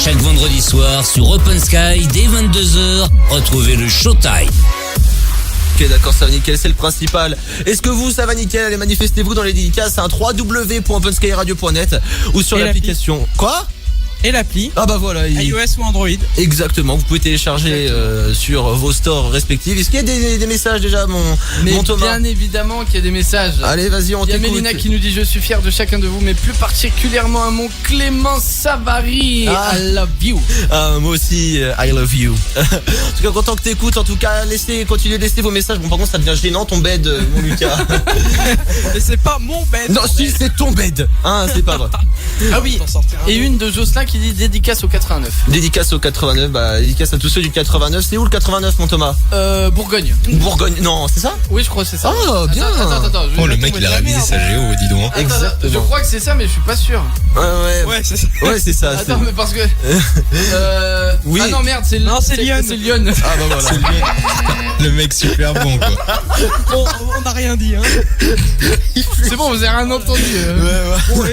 Chaque vendredi soir sur Open Sky, dès 22h, retrouvez le Showtime. Ok, d'accord, ça va nickel, c'est le principal. Est-ce que vous, ça va nickel? Allez, manifestez-vous dans les dédicaces à un www.openskyradio.net ou sur l'application. Quoi? Et l'appli. Ah bah voilà. iOS ou Android. Exactement, vous pouvez télécharger sur vos stores respectifs. Est-ce qu'il y a des messages déjà, mon Thomas? Bien évidemment qu'il y a des messages. Allez, vas-y, on t'écoute. Il y a Mélina qui nous dit: je suis fier de chacun de vous, mais plus particulièrement à mon Clément Savary. I love you. Moi aussi, I love you. En tout cas, content que t'écoutes. En tout cas, continuez de laisser vos messages. Bon, par contre, ça devient gênant ton bed, mon Lucas. Mais c'est pas mon bed. Non, si, c'est ton bed. Hein, c'est pas vrai. Ah oui. Et une de Jocelyn qui dit dédicace au 89. Dédicace au 89, dédicace à tous ceux du 89. C'est où le 89, mon Thomas? Bourgogne. Bourgogne, non, c'est ça? Oui, je crois que c'est ça. Oh, bien. Attends, Oh, le mec, il a révisé sa géo, dis donc. Exactement. Je crois que c'est ça, mais je suis pas sûr. Ouais, c'est ça. Ouais, c'est ça. Attends, mais parce que. Oui. Ah non, merde, c'est Non, c'est Lyon. C'est Lyon. Ah bah voilà. C'est le mec super bon, quoi. On n'a rien dit, hein. C'est bon, vous avez rien entendu. Bon,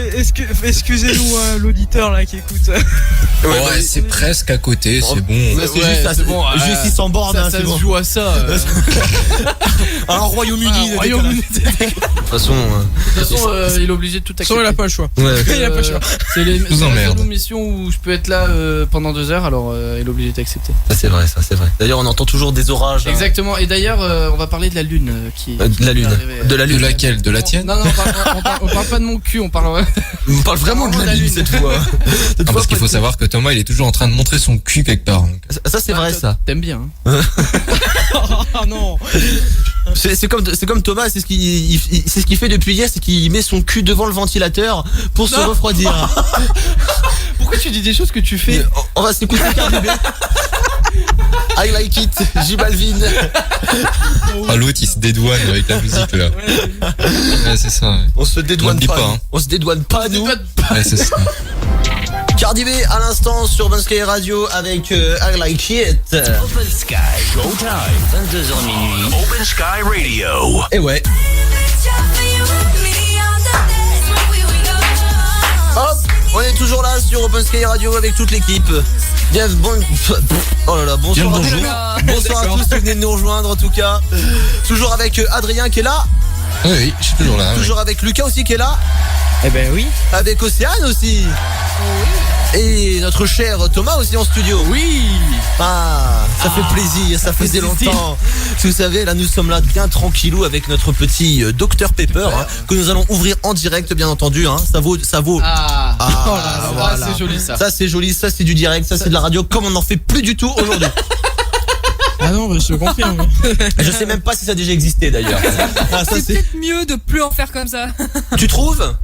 excusez-nous, l'auditeur là qui écoute. Ouais, c'est presque à côté, c'est bon. C'est juste ça, c'est bon. Juste 600 bornes, Ça c'est se bon. joue à ça. Un Royaume-Uni. Royaume-Uni. De toute façon, il est obligé de tout accepter. Il a pas le choix. ouais. Il a pas le choix. C'est Nous la emmerde. seule mission où je peux être là pendant 2 heures, alors il est obligé d'accepter. Ça c'est vrai. D'ailleurs, on entend toujours des orages. hein. Exactement. Et d'ailleurs, on va parler de la lune qui. De la lune. De la De lune. laquelle? De la tienne? Non, on parle pas de mon cul, on parle. On parle vraiment de la lune cette fois. Non, parce qu'il faut savoir que Thomas, il est toujours en train de montrer son cul quelque part. Donc. Ça c'est vrai ça. T'aimes bien. Hein. Oh non. C'est comme Thomas, c'est ce qu'il fait depuis hier, c'est qu'il met son cul devant le ventilateur pour se refroidir. Pourquoi tu dis des choses que tu fais? On va s'écouter Cardi B. I like it, J Balvin. Ah, l'autre, il se dédouane avec la musique, là. Ouais, c'est ça. Ouais. On se dédouane On le dit pas. pas, hein. On se dédouane pas nous. Ouais, c'est ça. Cardi B à l'instant sur Open Sky Radio avec I like it. Open Sky, Showtime, 22h minuit. Open Sky Radio. Et ouais. Hop, on est toujours là sur Open Sky Radio avec toute l'équipe. Bien, oh là là, bonsoir à tous. Bonsoir à tous qui venez de nous rejoindre en tout cas. Toujours avec Adrien qui est là. Oui, je suis toujours là. Toujours avec Lucas aussi qui est là. Eh ben oui. Avec Océane aussi. Et notre cher Thomas aussi en studio. Oui. Ah, ça fait plaisir, ça faisait longtemps. Vous savez, là nous sommes là bien tranquillou avec notre petit Dr Pepper que nous allons ouvrir en direct bien entendu. Ça vaut. Ah, voilà. c'est joli ça. Ça c'est joli, ça c'est du direct, ça c'est de la radio comme on n'en fait plus du tout aujourd'hui. Ah non, je confirme. Je sais même pas si ça a déjà existé d'ailleurs. Ah, ça, C'est peut-être mieux de plus en faire comme ça. Tu trouves?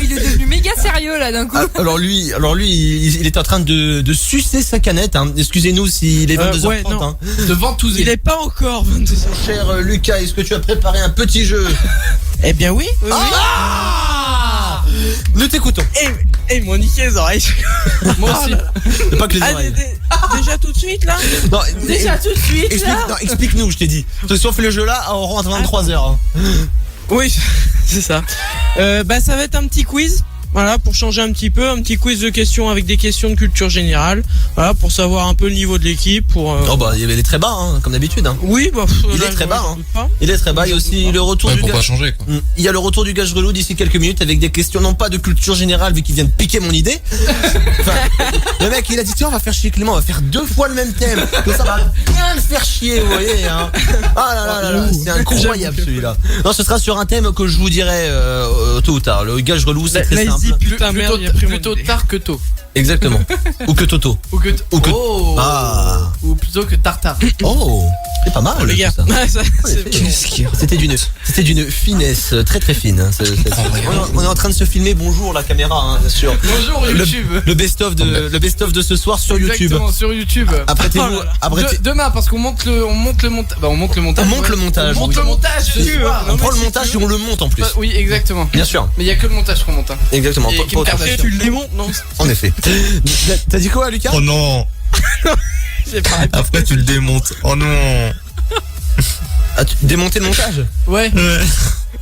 Il est devenu méga sérieux là d'un coup. Alors lui, il est en train de sucer sa canette. Excusez-nous s'il est 22h30. Ouais, non. Devant tous Il est pas encore 22h. Cher Lucas, est-ce que tu as préparé un petit jeu? Eh bien oui. Nous t'écoutons. Et m'ont niqué les oreilles. Moi aussi. C'est pas que les Ah, oreilles. déjà tout de suite là. Non, Déjà tout de suite là. explique-nous, je t'ai dit. Parce que si on fait le jeu là, on rentre à 23h. Oui, c'est ça. Ça va être un petit quiz. Voilà, pour changer un petit peu, un petit quiz de questions avec des questions de culture générale. Voilà, pour savoir un peu le niveau de l'équipe. Il est très bas, comme d'habitude. Oui, il est très bas. Il est très bas. Il y a aussi le retour Ouais, du pour gage. pas changer, quoi. Il y a le retour du gage relou d'ici quelques minutes avec des questions non pas de culture générale vu qu'il vient de piquer mon idée. Enfin, le mec il a dit tiens on va faire chier Clément, on va faire 2 fois le même thème. Donc ça va bien le faire chier, vous voyez. Ah là, c'est incroyable celui-là. Non, ce sera sur un thème que je vous dirai tôt ou tard. Le gage relou c'est très simple. Putain, merde, il a pris mon Plutôt idée. tard que tôt. Exactement. Ou que Toto. Ou que. Oh. Ah. Ou plutôt que tartare. Oh, c'est pas mal. Les gars, tout ça. Qu'est-ce qu'il y a? C'était d'une finesse très très fine. On est en train de se filmer. Bonjour la caméra, bien sûr. Bonjour YouTube. Le best-of de ce soir sur YouTube. Exactement, sur YouTube. Apprêtez-vous. Demain, parce qu'on monte le montage. On monte le montage. On monte le montage ce soir. On prend le montage et on le monte en plus. Oui, exactement. Bien sûr. Mais il y a que le montage qu'on monte. Exactement. Et Kim Kardashian. tu le démontes, non? En effet. T'as dit quoi, Lucas? Oh non. Après, tu le démontes. Oh non. Ah, tu démonter le montage? Ouais.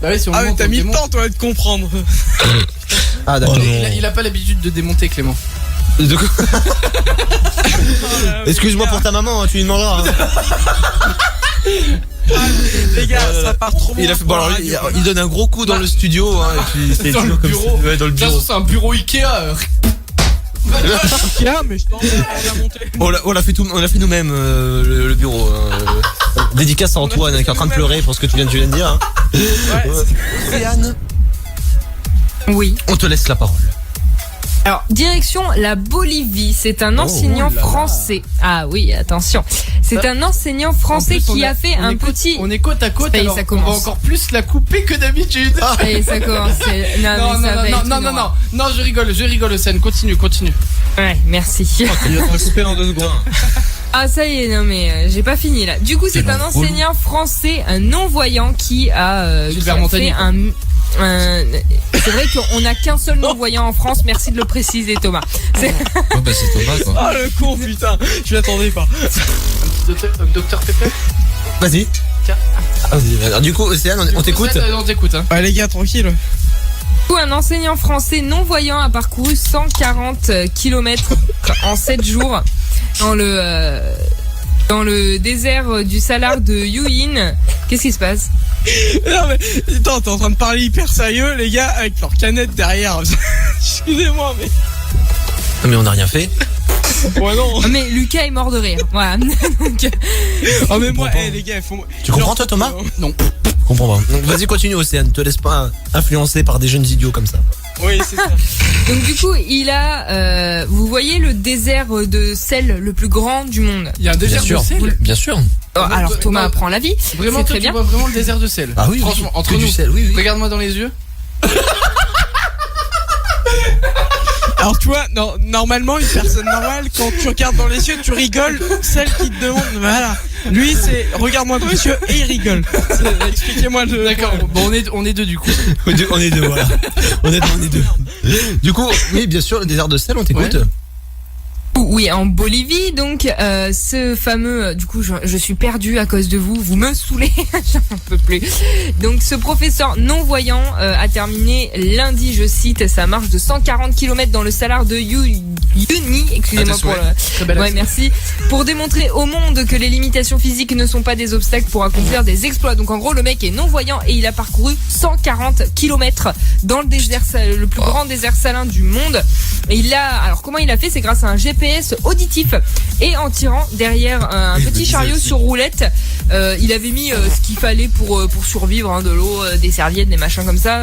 Bah oui, si on Ah, mais monte, t'as on mis le démonte. temps, toi, de comprendre. Ah d'accord. Il a pas l'habitude de démonter, Clément. De quoi Excuse-moi pour ta maman, hein, tu lui demanderas. Hein. Les gars, ça part trop Il a fait, bon, alors, il donne un gros coup dans le studio, hein, et puis c'est Dans toujours le comme bureau. ça. Ouais, dans le De toute bureau. façon, c'est un bureau Ikea. mais je t'en prie, on l'a monté. On l'a fait nous-mêmes le bureau. Hein. Dédicace à Antoine qui est en train de pleurer pour ce que tu viens de dire. Hein. Ouais, Océane, Oui. on te laisse la parole. Alors, direction la Bolivie. C'est un enseignant là là. français. Ah oui, attention. C'est un enseignant français qui a fait un petit... On est côte à côte, Ça y est, alors ça on va commence. encore plus la couper que d'habitude. Et ça commence. Non, non, je rigole, Océane, continue. Ouais, merci. Il va te couper en 2 secondes. Ah ça y est, non mais j'ai pas fini là. Du coup, c'est un enseignant français, un non-voyant qui a Gilbert fait Montagnier, quoi. c'est vrai qu'on n'a qu'un seul non-voyant en France. Merci de le préciser, Thomas. C'est- Ouais, bah c'est Thomas quoi. Ah le con putain, je l'attendais pas. Docteur Pépé. Vas-y. Tiens. Vas-y. Alors, du coup, Océane, on t'écoute. On t'écoute, hein. Ouais les gars, tranquille. Du coup, un enseignant français non-voyant a parcouru 140 km en 7 jours dans le désert du salar de Uyên. Qu'est-ce qui se passe? Non mais attends, t'es en train de parler hyper sérieux les gars avec leur canette derrière. Excusez-moi mais. Non, mais on n'a rien fait. Ouais non. Oh, mais Lucas est mort de rire. Voilà. Donc, Ah mais moi, comprends. les gars, il faut. Tu comprends toi, Thomas? Non. Je comprends pas. Donc vas-y, continue, Océane. Te laisse pas influencer par des jeunes idiots comme ça. Oui c'est ça. donc du coup, il a, vous voyez le désert de sel le plus grand du monde. Il y a un désert de sûr. sel. Bien sûr. Oh, alors Thomas apprend la vie. Vraiment, C'est toi, très tu bien. vois vraiment le désert de sel. Ah oui, Franchement, oui. entre Que nous. du sel, oui, oui. Regarde-moi dans les yeux. Alors tu vois, non, normalement une personne normale, quand tu regardes dans les yeux, tu rigoles. Celle qui te demande, voilà. Lui c'est regarde-moi dans les yeux et il rigole. Expliquez-moi le. D'accord. Bon, on est deux du coup. On est deux, voilà. Honnêtement, on est deux. Du coup, oui, bien sûr, le désert de sel, on t'écoute. Ouais. Oui, en Bolivie, donc ce fameux, du coup, je suis perdue à cause de vous, vous me saoulez, j'en peux plus. Donc ce professeur non-voyant a terminé lundi, je cite, sa marche de 140 km dans le salar de Uyuni, excusez-moi pour le... Très belle Ouais, accent. merci. Pour démontrer au monde que les limitations physiques ne sont pas des obstacles pour accomplir des exploits. Donc en gros, le mec est non-voyant et il a parcouru 140 km dans le désert, le plus grand désert salin du monde. Et alors comment il a fait? C'est grâce à un GPS auditif et en tirant derrière un petit chariot sur roulette. Il avait mis ce qu'il fallait pour survivre, hein, de l'eau, des serviettes, des machins comme ça.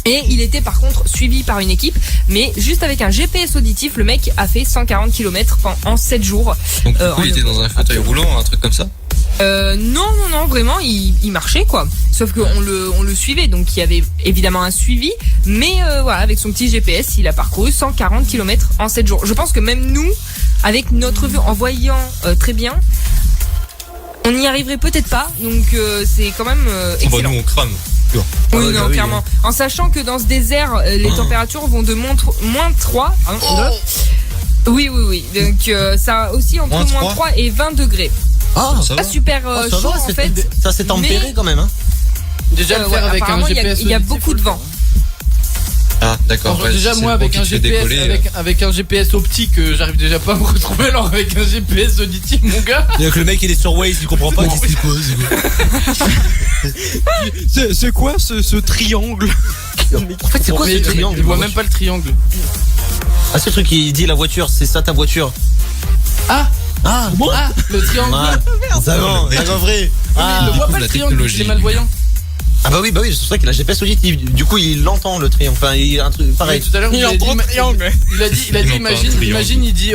Et il était par contre suivi par une équipe, mais juste avec un GPS auditif, le mec a fait 140 km en 7 jours. Donc du coup en il était dans un fauteuil roulant, un truc comme ça. Non, vraiment, il marchait quoi. Sauf qu'on le suivait, donc il y avait évidemment un suivi, mais voilà, avec son petit GPS, il a parcouru 140 km en 7 jours. Je pense que même nous, avec notre vue, en voyant très bien, on n'y arriverait peut-être pas, donc c'est quand même Bah, excellent. nous on crame. Oui, Ah ouais, non, bah oui, clairement. En sachant que dans ce désert, les températures vont de moins 3. Oui. Donc ça aussi entre Moins moins 3 et 20 degrés. Ah, Ça Pas va. super ça chaud va, en c'est- fait. ça s'est tempéré mais- quand même, hein. Déjà le faire Ouais, avec un apparemment, GPS. il y a auditif, beaucoup faut de le vent. faire. Ah d'accord. Alors, Ouais, déjà si moi c'est le avec vent un qui te fait GPS décoller, avec un GPS optique j'arrive déjà pas à me retrouver, alors avec un GPS auditif mon gars. C'est-à-dire que le mec il est sur Waze, il comprend pas qu'est-ce qu'il cause. C'est quoi ce triangle? En fait, c'est quoi Mais ce triangle? il voit même pas le triangle. Ah, c'est le truc qui dit la voiture, c'est ça ta voiture. Ah, Ah, bon. le triangle. Ça va, merde. c'est vrai. Mais il Ah, ne voit pas la le triangle, il technologie. est malvoyant. ah bah oui, c'est pour ça qu'il a GPS auditif. Du coup, il entend le triangle. Enfin, il y a un truc pareil. Mais tout à l'heure Il il a dit, entend le triangle. il a dit Il entend un triangle. imagine il dit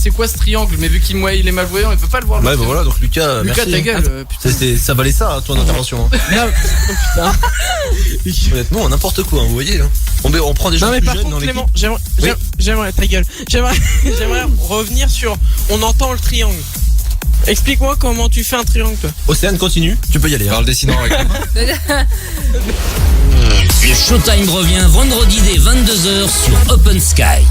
c'est quoi ce triangle, mais vu qu'il il est malvoyant il peut pas le voir. le Ouais, bah triangle. voilà, donc Lucas, Lucas merci. ta gueule, putain. Ça valait ça, ton intervention. Hein. Honnêtement, n'importe quoi, vous voyez. Hein. On prend des gens Non mais plus par jeunes contre dans l'équipe. Clément, j'aimerais ta gueule. J'aimerais revenir sur on entend le triangle. Explique-moi comment tu fais un triangle toi. Océane, continue, tu peux y aller. Hein. Parle dessinant avec la main. Le Showtime revient vendredi dès 22h sur Open Sky.